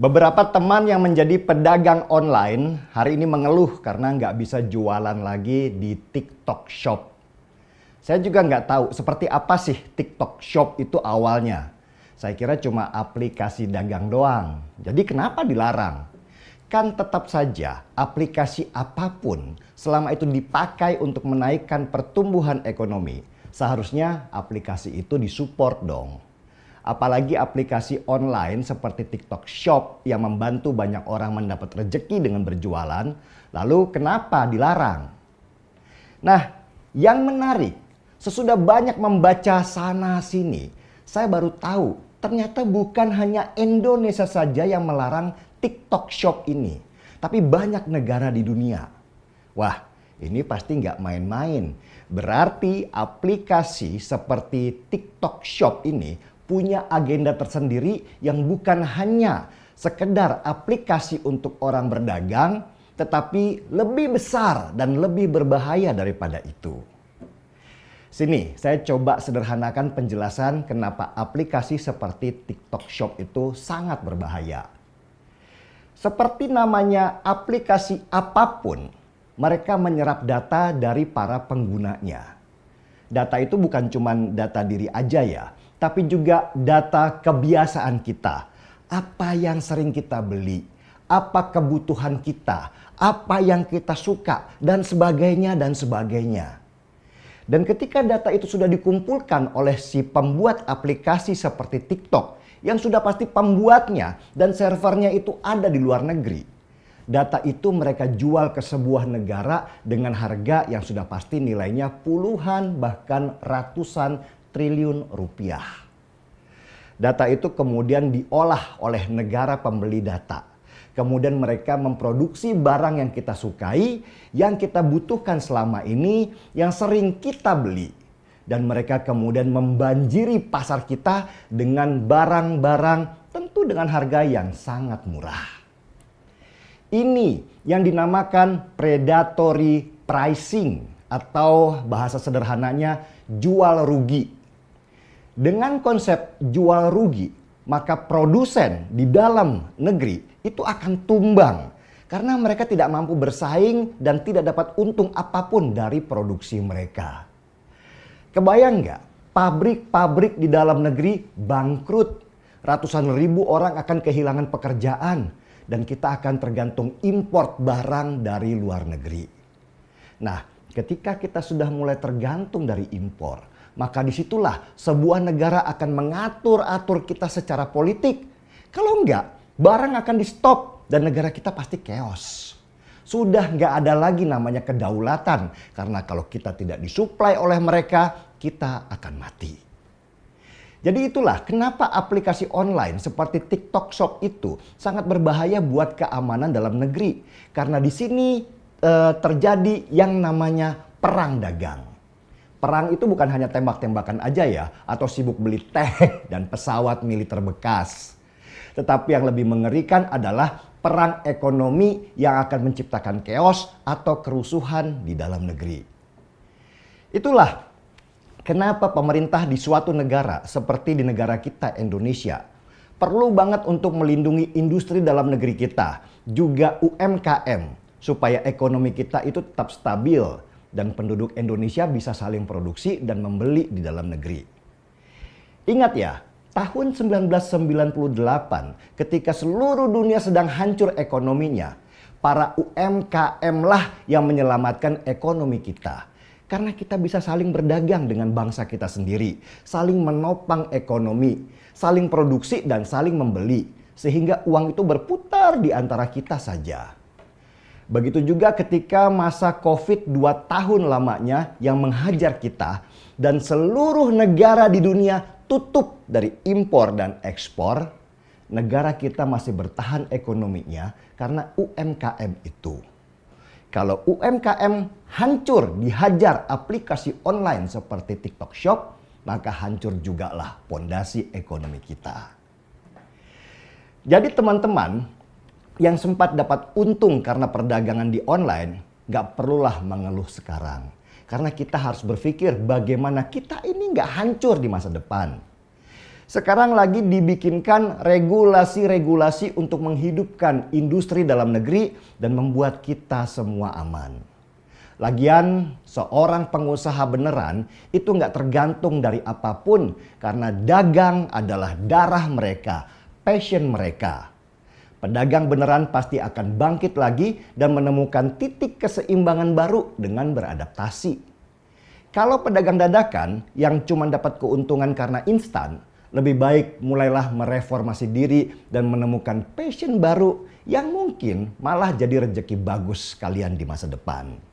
Beberapa teman yang menjadi pedagang online hari ini mengeluh karena nggak bisa jualan lagi di TikTok Shop. Saya juga nggak tahu seperti apa sih TikTok Shop itu awalnya. Saya kira cuma aplikasi dagang doang. Jadi kenapa dilarang? Kan tetap saja aplikasi apapun selama itu dipakai untuk menaikkan pertumbuhan ekonomi, seharusnya aplikasi itu disupport dong. Apalagi aplikasi online seperti TikTok Shop yang membantu banyak orang mendapat rezeki dengan berjualan, lalu kenapa dilarang? Nah, yang menarik, sesudah banyak membaca sana-sini, saya baru tahu ternyata bukan hanya Indonesia saja yang melarang TikTok Shop ini, tapi banyak negara di dunia. Wah, ini pasti nggak main-main. Berarti aplikasi seperti TikTok Shop ini punya agenda tersendiri yang bukan hanya sekedar aplikasi untuk orang berdagang, tetapi lebih besar dan lebih berbahaya daripada itu. Sini, saya coba sederhanakan penjelasan kenapa aplikasi seperti TikTok Shop itu sangat berbahaya. Seperti namanya aplikasi apapun, mereka menyerap data dari para penggunanya. Data itu bukan cuma data diri aja ya, tapi juga data kebiasaan kita. Apa yang sering kita beli, apa kebutuhan kita, apa yang kita suka, dan sebagainya, dan sebagainya. Dan ketika data itu sudah dikumpulkan oleh si pembuat aplikasi seperti TikTok, yang sudah pasti pembuatnya dan servernya itu ada di luar negeri. Data itu mereka jual ke sebuah negara dengan harga yang sudah pasti nilainya puluhan bahkan ratusan triliun rupiah. Data itu kemudian diolah oleh negara pembeli data. Kemudian mereka memproduksi barang yang kita sukai, yang kita butuhkan selama ini, yang sering kita beli. Dan mereka kemudian membanjiri pasar kita dengan barang-barang tentu dengan harga yang sangat murah. Ini yang dinamakan predatory pricing atau bahasa sederhananya jual rugi. Dengan konsep jual rugi, maka produsen di dalam negeri itu akan tumbang karena mereka tidak mampu bersaing dan tidak dapat untung apapun dari produksi mereka. Kebayang nggak? Pabrik-pabrik di dalam negeri bangkrut. Ratusan ribu orang akan kehilangan pekerjaan dan kita akan tergantung import barang dari luar negeri. Nah, ketika kita sudah mulai tergantung dari impor, maka disitulah sebuah negara akan mengatur-atur kita secara politik. Kalau enggak, barang akan di stop dan negara kita pasti chaos. Sudah enggak ada lagi namanya kedaulatan. Karena kalau kita tidak disuplai oleh mereka, kita akan mati. Jadi itulah kenapa aplikasi online seperti TikTok Shop itu sangat berbahaya buat keamanan dalam negeri. Karena di sini terjadi yang namanya perang dagang. Perang itu bukan hanya tembak-tembakan aja ya, atau sibuk beli tank dan pesawat militer bekas. Tetapi yang lebih mengerikan adalah perang ekonomi yang akan menciptakan chaos atau kerusuhan di dalam negeri. Itulah kenapa pemerintah di suatu negara seperti di negara kita Indonesia perlu banget untuk melindungi industri dalam negeri kita, juga UMKM, supaya ekonomi kita itu tetap stabil dan penduduk Indonesia bisa saling produksi dan membeli di dalam negeri. Ingat ya, tahun 1998 ketika seluruh dunia sedang hancur ekonominya, para UMKM lah yang menyelamatkan ekonomi kita. Karena kita bisa saling berdagang dengan bangsa kita sendiri, saling menopang ekonomi, saling produksi dan saling membeli. Sehingga uang itu berputar di antara kita saja. Begitu juga ketika masa COVID 2 tahun lamanya yang menghajar kita dan seluruh negara di dunia tutup dari impor dan ekspor, negara kita masih bertahan ekonominya karena UMKM itu. Kalau UMKM hancur dihajar aplikasi online seperti TikTok Shop, maka hancur jugalah pondasi ekonomi kita. Jadi teman-teman yang sempat dapat untung karena perdagangan di online, gak perlulah mengeluh sekarang. Karena kita harus berpikir bagaimana kita ini gak hancur di masa depan. Sekarang lagi dibikinkan regulasi-regulasi untuk menghidupkan industri dalam negeri dan membuat kita semua aman. Lagian seorang pengusaha beneran itu nggak tergantung dari apapun karena dagang adalah darah mereka, passion mereka. Pedagang beneran pasti akan bangkit lagi dan menemukan titik keseimbangan baru dengan beradaptasi. Kalau pedagang dadakan yang cuma dapat keuntungan karena instan, lebih baik mulailah mereformasi diri dan menemukan passion baru yang mungkin malah jadi rezeki bagus kalian di masa depan.